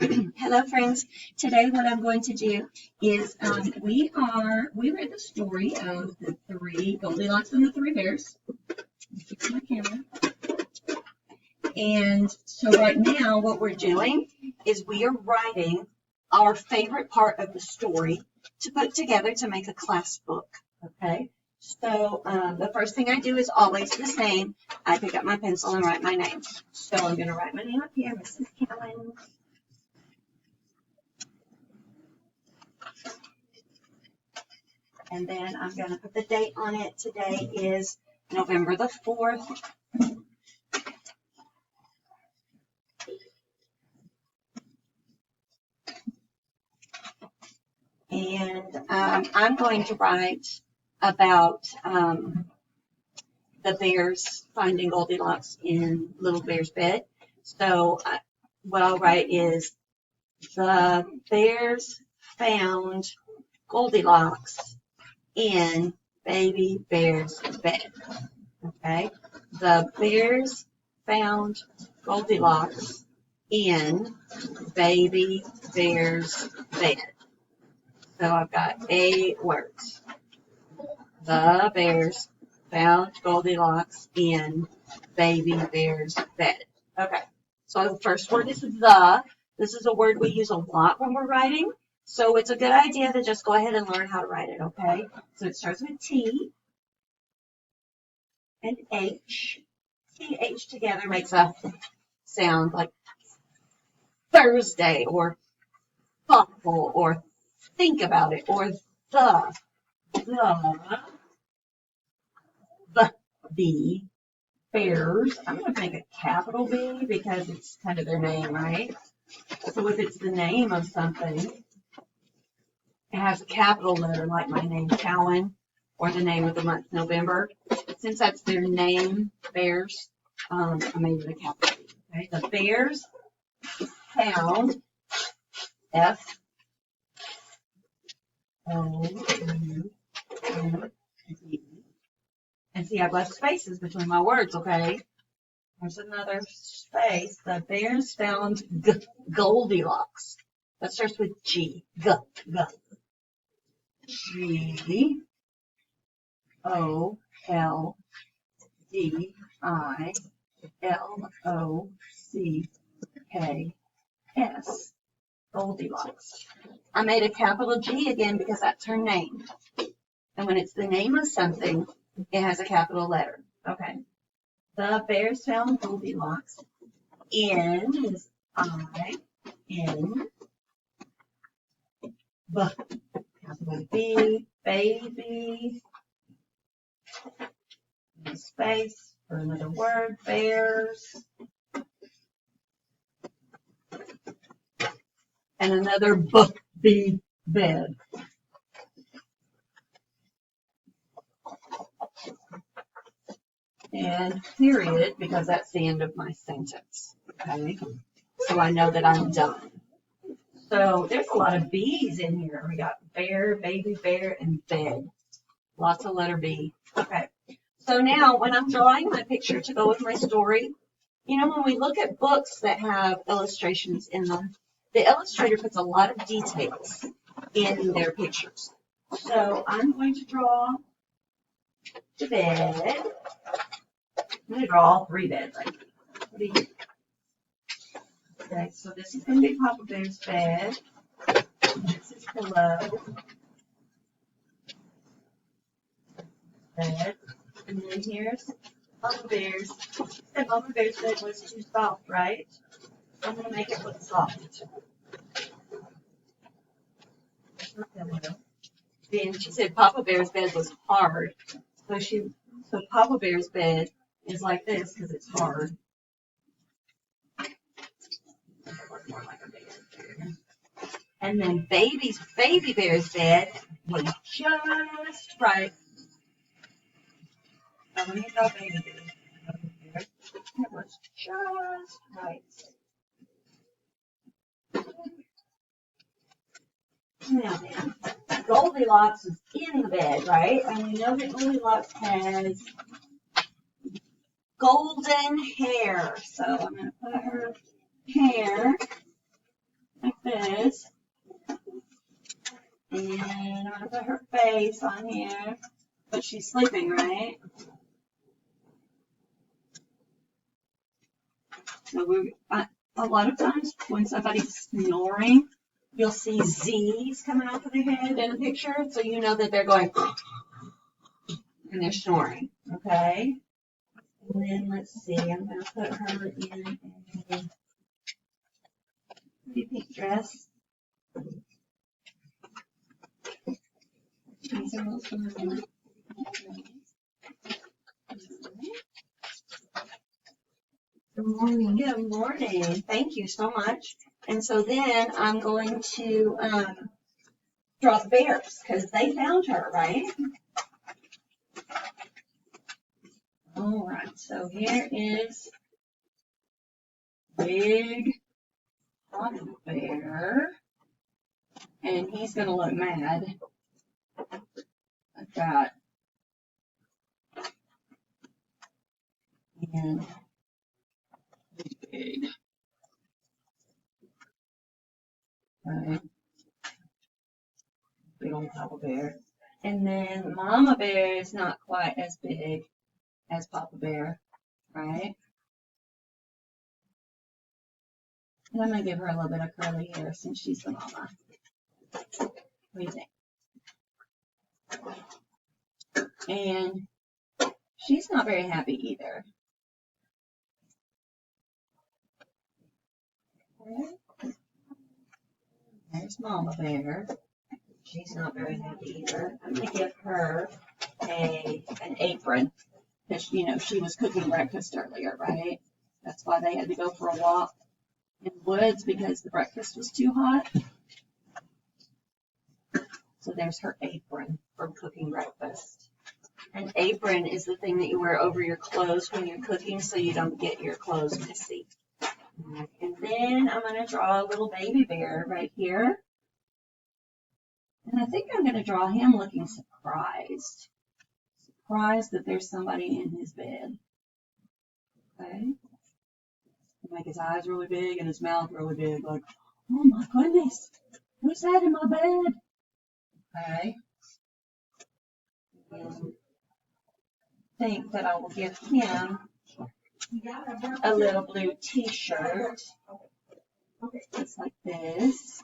Hello, friends. Today, what I'm going to do is we read the story of the three Goldilocks and the three bears. Fix my camera. And so right now, what we're doing is we are writing our favorite part of the story to put together to make a class book. Okay. So the first thing I do is always the same. I pick up my pencil and write my name. So I'm going to write my name up here, Mrs. Cowan. And then I'm going to put the date on it. Today is November the 4th. And I'm going to write about the bears finding Goldilocks in Little Bear's bed. So what I'll write is the bears found Goldilocks in Baby Bear's bed. Okay? The bears found Goldilocks in Baby Bear's bed. So I've got 8 words. The bears found Goldilocks in Baby Bear's bed. Okay. So the first word is the. This is a word we use a lot when we're writing. So it's a good idea to just go ahead and learn how to write it, okay? So it starts with T and H. T, H together makes a sound like Thursday or thoughtful or think about it or the bears. I'm going to make a capital B because it's kind of their name, right? So if it's the name of something, it has a capital letter like my name, Cowan, or the name of the month, November. Since that's their name, bears, I made it a capital B. Okay? The bears found F O-U-N-D. And see, I've left spaces between my words, okay? There's another space. The bears found Goldilocks. That starts with G. Goldilocks. Goldilocks. I made a capital G again because that's her name. And when it's the name of something, it has a capital letter. Okay. The bears found Goldilocks in is I-N, capital B, baby, space for another word, bears, and another B, bed. And period, because that's the end of my sentence. Okay, so I know that I'm done. So there's a lot of B's in here. We got bear, baby bear, and bed. Lots of letter B. Okay, so now when I'm drawing my picture to go with my story, you know, when we look at books that have illustrations in them, the illustrator puts a lot of details in their pictures. So I'm going to draw the bed. I'm going to draw all 3 beds. Okay, so this is going to be Papa Bear's bed. This is pillow. Bed. And then here's Mama Bear's. And Mama Bear's bed was too soft, right? I'm going to make it look soft. Then she said Papa Bear's bed was hard. So Papa Bear's bed is like this because it's hard. And then baby bear's bed was just right. Now let me draw baby bear. It was just right. Now then, Goldilocks is in the bed, right? And we know that Goldilocks has golden hair. So I'm going to put her hair put her face on here. But she's sleeping, right? So a lot of times when somebody's snoring, you'll see Z's coming off of their head in a picture, so you know that they're going and they're snoring. Okay. And then let's see, I'm going to put her in a pretty pink dress. Good morning. Good morning. Thank you so much. And so then I'm going to draw the bears because they found her, right? All right. So here is big papa bear, and he's going to look mad. I've got and big. Right. Big old papa bear. And then mama bear is not quite as big as papa bear, right? And I'm going to give her a little bit of curly hair since she's the mama. What do you think? And she's not very happy either. There's mama bear. She's not very happy either. I'm going to give her an apron because, you know, she was cooking breakfast earlier, right? That's why they had to go for a walk in the woods because the breakfast was too hot. So there's her apron from cooking breakfast. An apron is the thing that you wear over your clothes when you're cooking so you don't get your clothes messy. And then I'm going to draw a little baby bear right here. And I think I'm going to draw him looking surprised. Surprised that there's somebody in his bed. Okay. Make his eyes really big and his mouth really big. Like, oh my goodness, who's that in my bed? Okay. And I think that I will give him a little blue t-shirt. Just like this.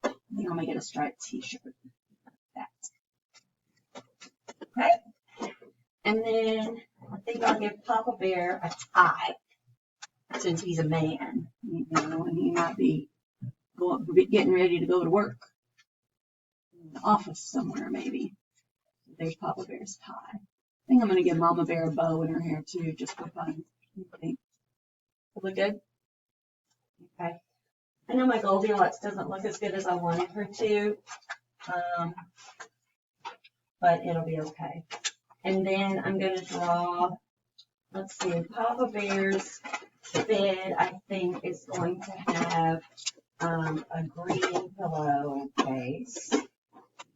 I think I'll make it a striped t-shirt. Like that. Okay. And then I think I'll give Papa Bear a tie since he's a man, you know, and he might be getting ready to go to work in the office somewhere maybe. There's Papa Bear's tie. I think I'm going to give Mama Bear a bow in her hair too, just for fun. What do you think? Look good? Okay. I know my Goldilocks doesn't look as good as I wanted her to, but it'll be okay. And then I'm going to draw, let's see, Papa Bear's bed, I think, is going to have a green pillowcase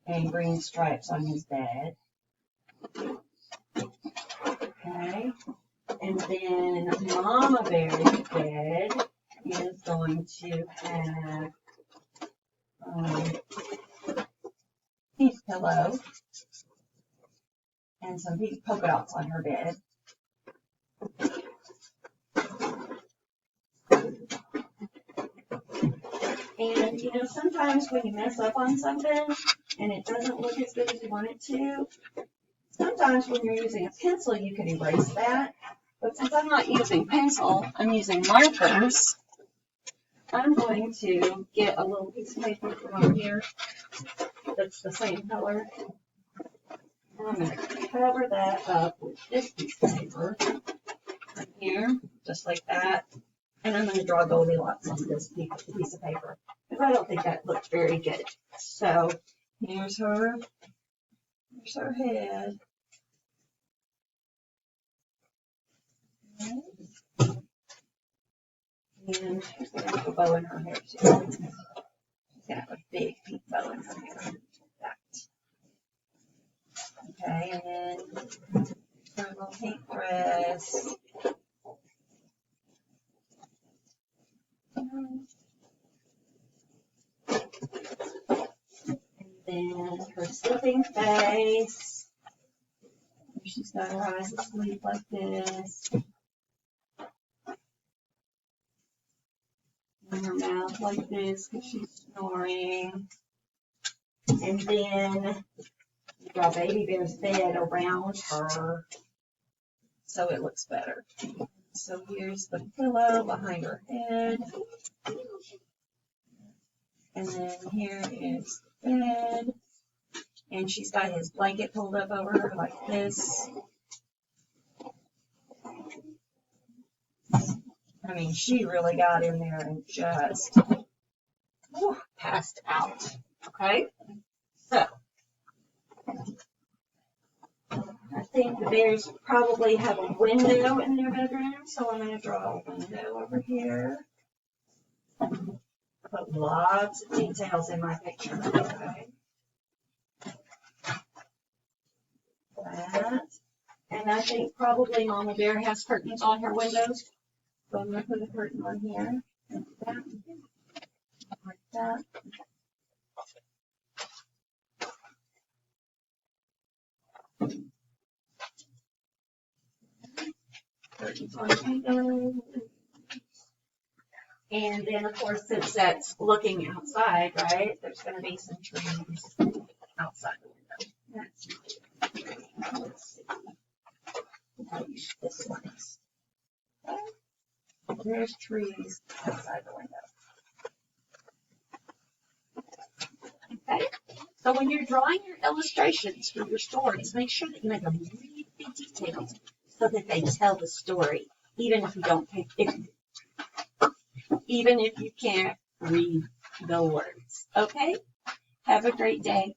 and green stripes on his bed. Okay. And then Mama Bear's bed is going to have pink pillow and some pink polka dots on her bed. And, you know, sometimes when you mess up on something and it doesn't look as good as you want it to, sometimes when you're using a pencil, you can erase that. But since I'm not using pencil, I'm using markers, I'm going to get a little piece of paper from over here that's the same color. And I'm going to cover that up with this piece of paper right here, just like that. And I'm going to draw Goldilocks on this piece of paper because I don't think that looks very good. So here's her head. Okay. And she's going to have a bow in her hair too. She's going to have a big pink bow in her hair. That. Okay, and then her little pink dress. then her sleeping face. She's got her eyes asleep like this. And her mouth like this because she's snoring. And then we draw Baby Bear's bed around her so it looks better. So here's the pillow behind her head. And then here is the bed. And she's got his blanket pulled up over her like this. I mean, she really got in there and just passed out. Okay? So, I think the bears probably have a window in their bedroom, so I'm going to draw a window over here. Put lots of details in my picture. Okay? That. And I think probably Mama Bear has curtains on her windows. So I'm going to put a curtain on here. Like that. Like that. Curtains on the window. And then, of course, since that's looking outside, right, there's going to be some trees outside the window. Let's see. How do you shoot this slice? There's trees outside the window. Okay? So when you're drawing your illustrations for your stories, make sure that you make them really detailed so that they tell the story, even if you don't even if you can't read the words. Okay? Have a great day.